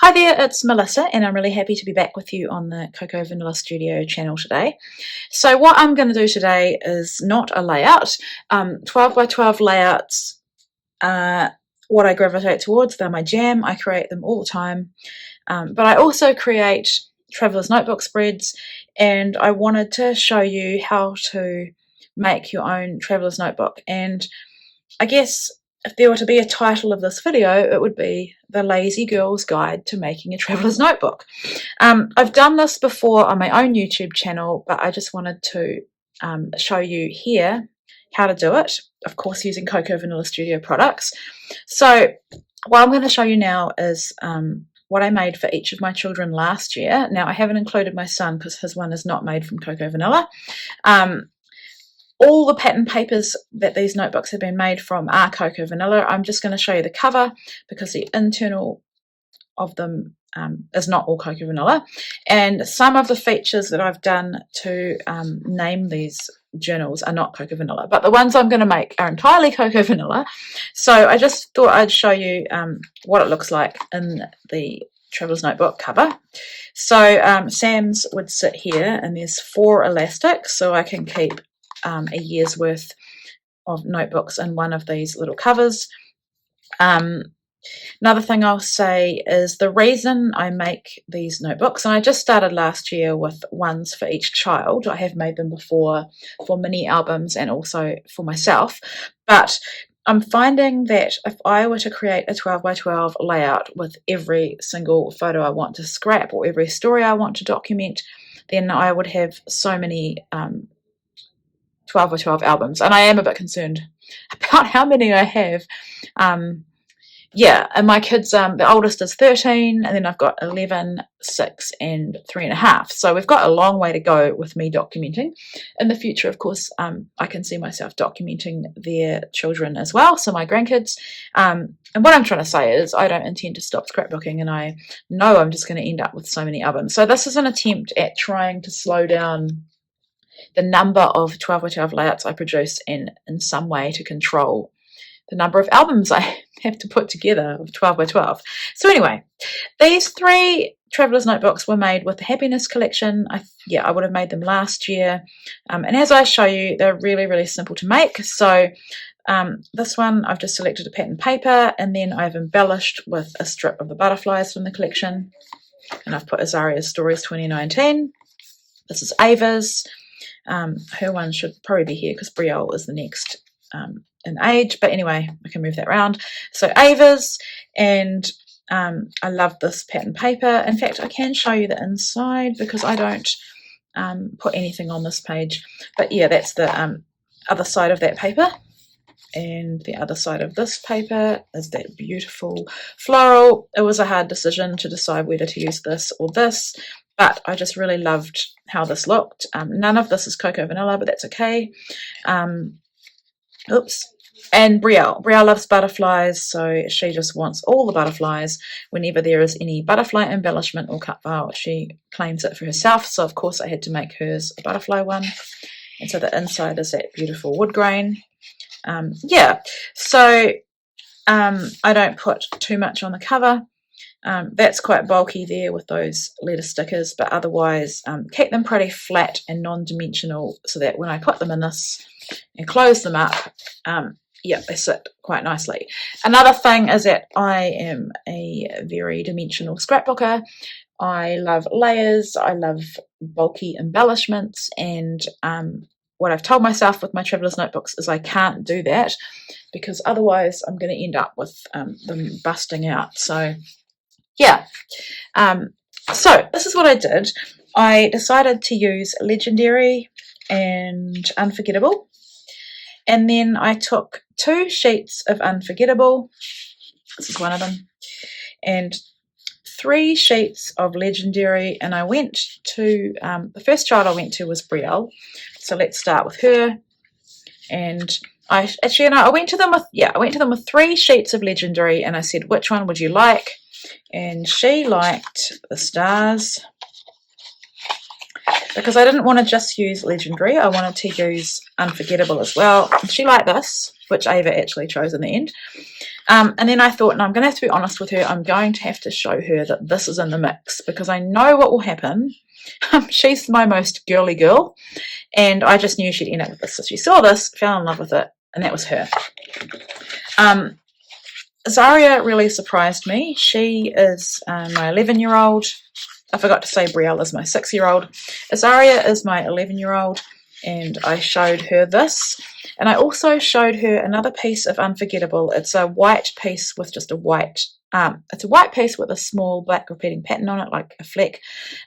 Hi there, it's Melissa, and I'm really happy to be back with you on the Coco Vanilla Studio channel today. So what I'm going to do today is not a layout. 12 by 12 layouts are what I gravitate towards. They're my jam. I create them all the time. But I also create Traveler's Notebook spreads, and I wanted to show you how to make your own Traveler's Notebook. And I guess if there were to be a title of this video, it would be The Lazy Girl's Guide to Making a Traveler's Notebook. I've done this before on my own YouTube channel, but I just wanted to show you here how to do it, of course using Coco Vanilla Studio products. So what I'm going to show you now is what I made for each of my children last year. Now I haven't included my son because his one is not made from Coco Vanilla. All the pattern papers that these notebooks have been made from are Coco Vanilla. I'm just going to show you the cover because the internal of them is not all Coco Vanilla. And some of the features that I've done to name these journals are not Coco Vanilla, but the ones I'm going to make are entirely Coco Vanilla. So I just thought I'd show you what it looks like in the Traveler's Notebook cover. So Sam's would sit here, and there's 4 elastics, so I can keep a year's worth of notebooks in one of these little covers. Another thing I'll say is the reason I make these notebooks, and I just started last year with ones for each child. I have made them before for mini albums and also for myself, but I'm finding that if I were to create a 12 by 12 layout with every single photo I want to scrap or every story I want to document, then I would have so many 12 by 12 albums, and I am a bit concerned about how many I have. And my kids, the oldest is 13, and then I've got 11, 6, and 3.5. So we've got a long way to go with me documenting. In the future, of course, I can see myself documenting their children as well, so my grandkids. And what I'm trying to say is I don't intend to stop scrapbooking, and I know I'm just going to end up with so many albums. So this is an attempt at trying to slow down the number of 12 by 12 layouts I produce, and in some way to control the number of albums I have to put together of 12 by 12. So anyway, these 3 Traveler's Notebooks were made with the Happiness Collection. I would have made them last year. And as I show you, they're really, really simple to make. So this one, I've just selected a pattern paper, and then I've embellished with a strip of the butterflies from the collection. And I've put Azaria's Stories 2019. This is Ava's. Her one should probably be here because Brielle is the next in age, but anyway, I can move that around. So Ava's, and I love this pattern paper. In fact, I can show you the inside because I don't put anything on this page, but yeah, that's the other side of that paper, and the other side of this paper is that beautiful floral. It was a hard decision to decide whether to use this or this, but I just really loved how this looked. None of this is Coco Vanilla, but that's okay. And Brielle loves butterflies, so she just wants all the butterflies. Whenever there is any butterfly embellishment or cut file, she claims it for herself. So of course I had to make hers a butterfly one. And so the inside is that beautiful wood grain. So I don't put too much on the cover. That's quite bulky there with those letter stickers, but otherwise keep them pretty flat and non-dimensional so that when I put them in this and close them up, they sit quite nicely. Another thing is that I am a very dimensional scrapbooker. I love layers, I love bulky embellishments, and what I've told myself with my Traveler's Notebooks is I can't do that because otherwise I'm going to end up with them busting out. So so this is what I did. I decided to use Legendary and Unforgettable, and then I took 2 sheets of Unforgettable, this is one of them, and 3 sheets of Legendary, and I went to, the first child I went to was Brielle, so let's start with her. And I went to them with 3 sheets of Legendary, and I said, which one would you like? And she liked the stars. because I didn't want to just use Legendary. I wanted to use Unforgettable as well. She liked this, which Ava actually chose in the end. And then I thought, no, I'm going to have to be honest with her. I'm going to have to show her that this is in the mix, because I know what will happen. She's my most girly girl, and I just knew she'd end up with this. So she saw this, fell in love with it, and that was her. Zaria really surprised me. She is my 11-year-old. I forgot to say Brielle is my 6-year-old. Azaria is my 11-year-old, and I showed her this. And I also showed her another piece of Unforgettable. It's a white piece with just a white, it's a white piece with a small black repeating pattern on it, like a fleck.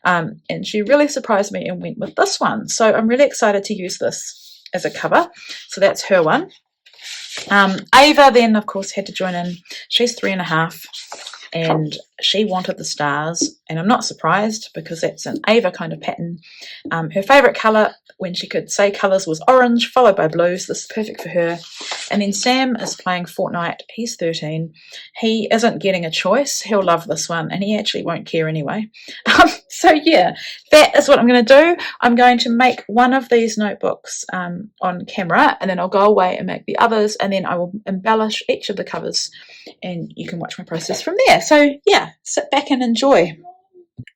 And she really surprised me and went with this one. So I'm really excited to use this as a cover. So that's her one. Ava then, of course, had to join in. She's 3.5, and she wanted the stars, and I'm not surprised because that's an Ava kind of pattern. Her favourite colour, when she could say colours, was orange, followed by blues. This is perfect for her. And then Sam is playing Fortnite. He's 13. He isn't getting a choice. He'll love this one, and he actually won't care anyway. So yeah, that is what I'm going to do. I'm going to make one of these notebooks on camera, and then I'll go away and make the others, and then I will embellish each of the covers, and you can watch my process from there. So yeah, sit back and enjoy.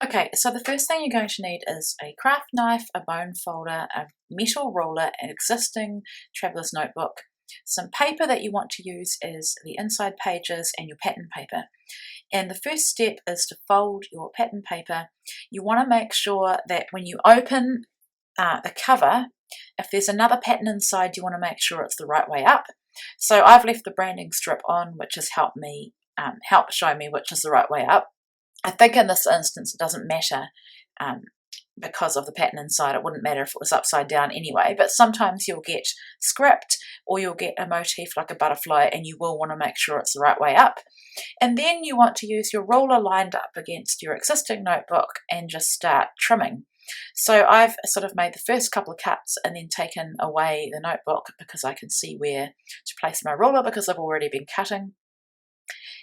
Okay, so the first thing you're going to need is a craft knife, a bone folder, a metal ruler, an existing traveller's notebook. Some paper that you want to use is the inside pages and your pattern paper. And the first step is to fold your pattern paper. You want to make sure that when you open the cover, if there's another pattern inside, you want to make sure it's the right way up. So I've left the branding strip on, which has helped me show me which is the right way up. I think in this instance it doesn't matter because of the pattern inside. It wouldn't matter if it was upside down anyway, but sometimes you'll get script or you'll get a motif like a butterfly, and you will want to make sure it's the right way up. And then you want to use your ruler lined up against your existing notebook and just start trimming. So I've sort of made the first couple of cuts and then taken away the notebook because I can see where to place my ruler because I've already been cutting.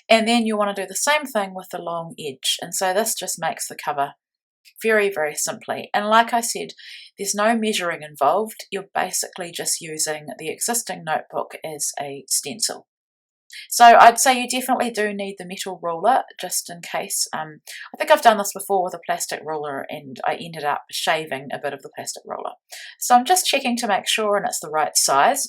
And then you want to do the same thing with the long edge. And so this just makes the cover very, very simply. And like I said, there's no measuring involved. You're basically just using the existing notebook as a stencil. So I'd say you definitely do need the metal ruler just in case. I think I've done this before with a plastic ruler and I ended up shaving a bit of the plastic ruler. So I'm just checking to make sure and it's the right size.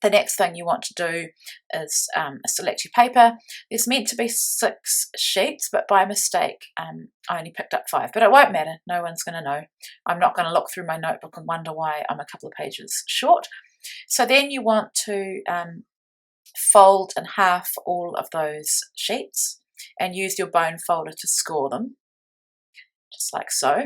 The next thing you want to do is select your paper. There's meant to be 6 sheets, but by mistake I only picked up 5. But it won't matter. No one's going to know. I'm not going to look through my notebook and wonder why I'm a couple of pages short. So then you want to fold in half all of those sheets and use your bone folder to score them, just like so.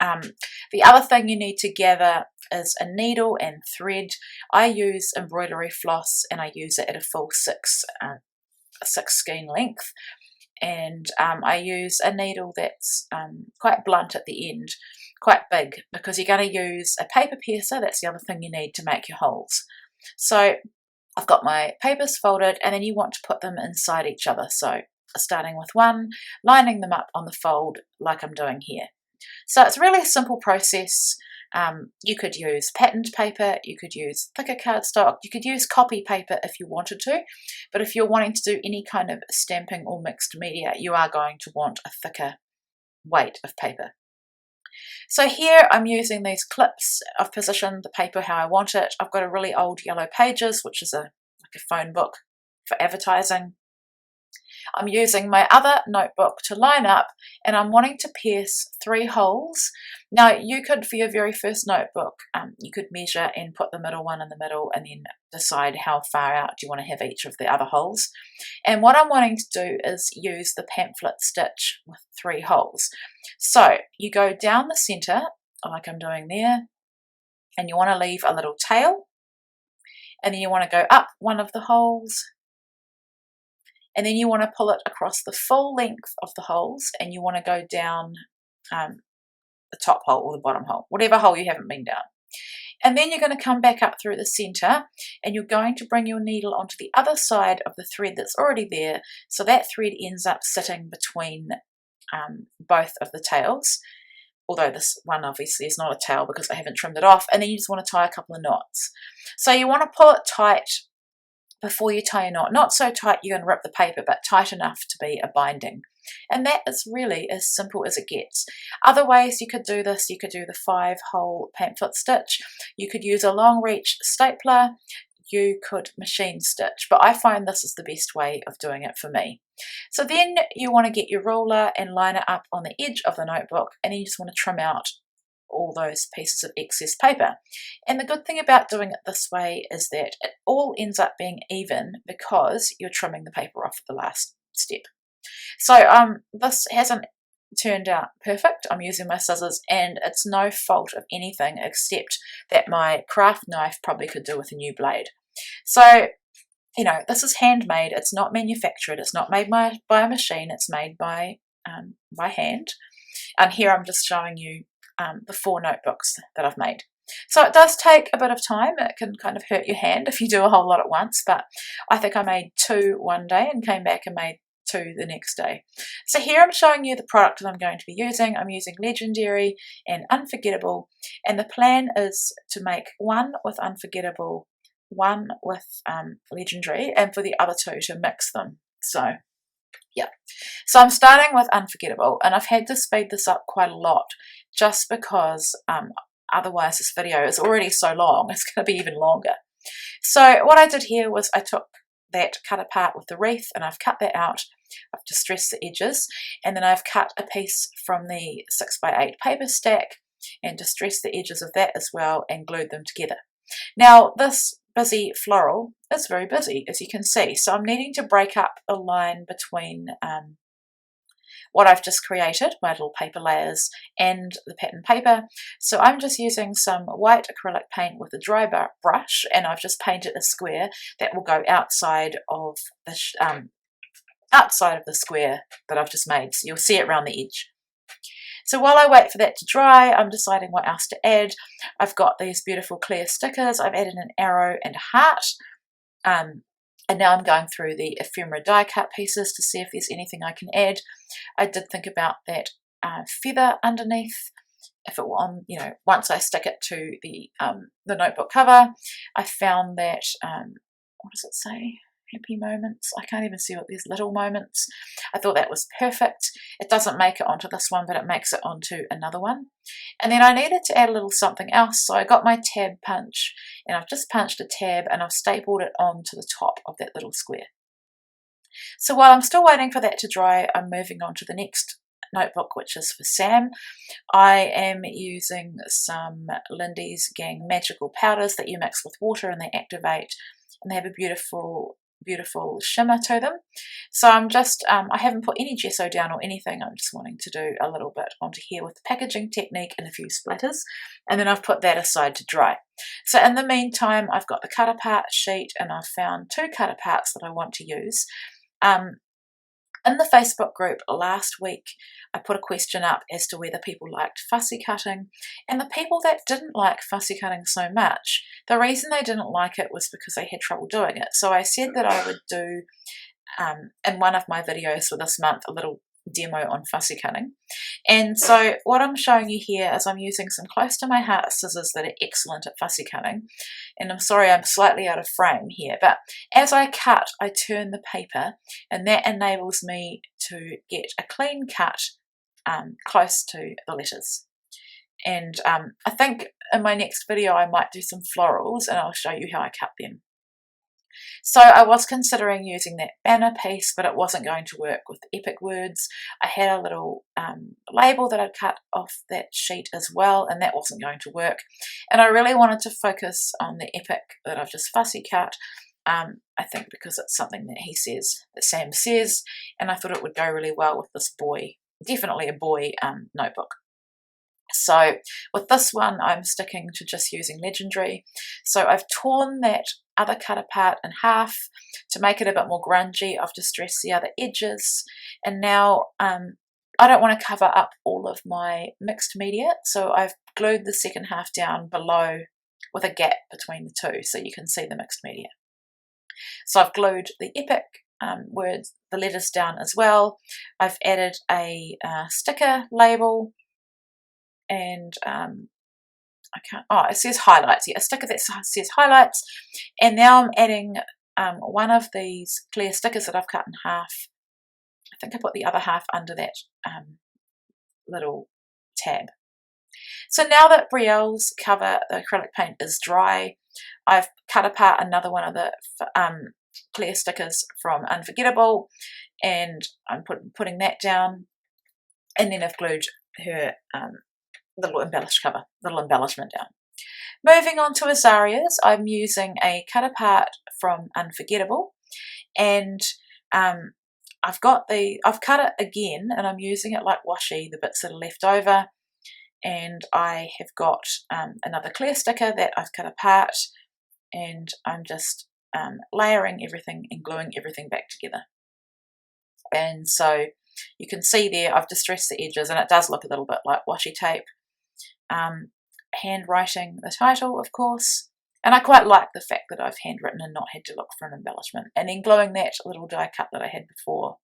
The other thing you need to gather is a needle and thread. I use embroidery floss and I use it at a full 6 skein length, and I use a needle that's quite blunt at the end, quite big, because you're going to use a paper piercer. That's the other thing you need to make your holes. So I've got my papers folded, and then you want to put them inside each other. So starting with one, lining them up on the fold like I'm doing here. So it's really a simple process. You could use patterned paper, you could use thicker cardstock, you could use copy paper if you wanted to, but if you're wanting to do any kind of stamping or mixed media, you are going to want a thicker weight of paper. So here I'm using these clips. I've positioned the paper how I want it. I've got a really old Yellow Pages, which is like a phone book for advertising. I'm using my other notebook to line up, and I'm wanting to pierce 3 holes. Now you could, for your very first notebook, you could measure and put the middle one in the middle and then decide how far out you want to have each of the other holes. And what I'm wanting to do is use the pamphlet stitch with 3 holes. So you go down the center like I'm doing there, and you want to leave a little tail, and then you want to go up one of the holes, and then you want to pull it across the full length of the holes, and you want to go down the top hole or the bottom hole, whatever hole you haven't been down. And then you're going to come back up through the center, and you're going to bring your needle onto the other side of the thread that's already there, so that thread ends up sitting between both of the tails. although this one obviously is not a tail because I haven't trimmed it off, and then you just want to tie a couple of knots. So you want to pull it tight before you tie a knot, not so tight you're going to rip the paper, but tight enough to be a binding. And that is really as simple as it gets. Other ways you could do this, you could do the 5-hole pamphlet stitch, you could use a long reach stapler, you could machine stitch, but I find this is the best way of doing it for me. So then you want to get your ruler and line it up on the edge of the notebook, and then you just want to trim out all those pieces of excess paper. And the good thing about doing it this way is that it all ends up being even because you're trimming the paper off at the last step. So this hasn't turned out perfect. I'm using my scissors and it's no fault of anything except that my craft knife probably could do with a new blade. So, you know, this is handmade. It's not manufactured. It's not made by a machine. It's made by hand. And here I'm just showing you the 4 notebooks that I've made. So it does take a bit of time. It can kind of hurt your hand if you do a whole lot at once, but I think I made 2 one day and came back and made 2 the next day. So here I'm showing you the product that I'm going to be using. I'm using Legendary and Unforgettable, and the plan is to make 1 with Unforgettable, 1 with Legendary, and for the other 2 to mix them. So yeah, so I'm starting with Unforgettable, and I've had to speed this up quite a lot just because otherwise this video is already so long, it's going to be even longer. So what I did here was I took that cut apart with the wreath and I've cut that out. I've distressed the edges, and then I've cut a piece from the 6x8 paper stack and distressed the edges of that as well and glued them together. Now this busy floral is very busy, as you can see, so I'm needing to break up a line between what I've just created, my little paper layers, and the pattern paper. So I'm just using some white acrylic paint with a dry brush, and I've just painted a square that will go outside of the square that I've just made, so you'll see it around the edge. So while I wait for that to dry, I'm deciding what else to add. I've got these beautiful clear stickers. I've added an arrow and a heart. And now I'm going through the ephemera die cut pieces to see if there's anything I can add. I did think about that feather underneath. If it were on, you know, once I stick it to the notebook cover, I found that, what does it say? Happy moments. I can't even see what these little moments. I thought that was perfect. It doesn't make it onto this one, but it makes it onto another one. And then I needed to add a little something else, so I got my tab punch and I've just punched a tab and I've stapled it onto the top of that little square. So while I'm still waiting for that to dry, I'm moving on to the next notebook, which is for Sam. I am using some Lindy's Gang magical powders that you mix with water and they activate, and they have a beautiful shimmer to them. So I'm just, I haven't put any gesso down or anything. I'm just wanting to do a little bit onto here with the packaging technique and a few splatters, and then I've put that aside to dry. So in the meantime, I've got the cut apart sheet and I've found 2 cut aparts that I want to use. In the Facebook group last week, I put a question up as to whether people liked fussy cutting, and the people that didn't like fussy cutting so much, the reason they didn't like it was because they had trouble doing it. So I said that I would do, in one of my videos for this month, a little demo on fussy cutting. And so what I'm showing you here is I'm using some close to my heart scissors that are excellent at fussy cutting, and I'm sorry I'm slightly out of frame here, but as I cut I turn the paper and that enables me to get a clean cut close to the letters. And I think in my next video I might do some florals and I'll show you how I cut them. So I was considering using that banner piece, but it wasn't going to work with the epic words. I had a little label that I'd cut off that sheet as well, and that wasn't going to work. And I really wanted to focus on the epic that I've just fussy cut, I think because it's something that he says, that Sam says, and I thought it would go really well with this boy, definitely a boy notebook. So with this one I'm sticking to just using Legendary. So I've torn that other cut apart in half to make it a bit more grungy. I've distressed the other edges, and now I don't want to cover up all of my mixed media, so I've glued the second half down below with a gap between the two so you can see the mixed media. So I've glued the epic words, the letters down as well. I've added a sticker label and I can't, oh, it says highlights, yeah, a sticker that says highlights, and now I'm adding one of these clear stickers that I've cut in half. I think I put the other half under that little tab. So now that Brielle's cover, the acrylic paint, is dry, I've cut apart another one of the clear stickers from Unforgettable, and I'm putting that down, and then I've glued her little embellishment down. Moving on to Azaria's, I'm using a cut apart from Unforgettable, and I've cut it again, and I'm using it like washi, the bits that are left over, and I have got another clear sticker that I've cut apart, and I'm just layering everything and gluing everything back together. And so you can see there I've distressed the edges, and it does look a little bit like washi tape. Handwriting the title, of course, and I quite like the fact that I've handwritten and not had to look for an embellishment, and then gluing that little die cut that I had before,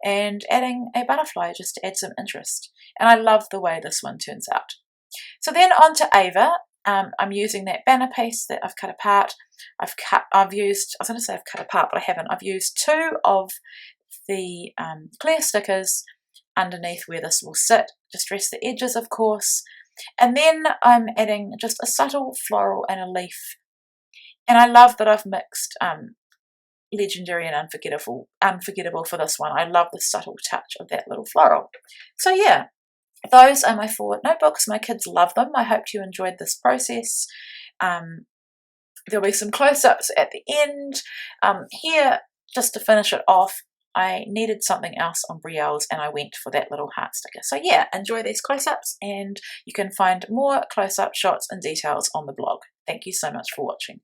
and adding a butterfly just to add some interest. And I love the way this one turns out. So then on to Ava. I'm using that banner piece that I've cut apart. I've used two of the clear stickers underneath where this will sit. Distress the edges, of course. And then I'm adding just a subtle floral and a leaf. And I love that I've mixed Legendary and Unforgettable for this one. I love the subtle touch of that little floral. So yeah, those are my 4 notebooks. My kids love them. I hope you enjoyed this process. There'll be some close-ups at the end. Here, just to finish it off, I needed something else on Brielle's, and I went for that little heart sticker. So yeah, enjoy these close-ups, and you can find more close-up shots and details on the blog. Thank you so much for watching.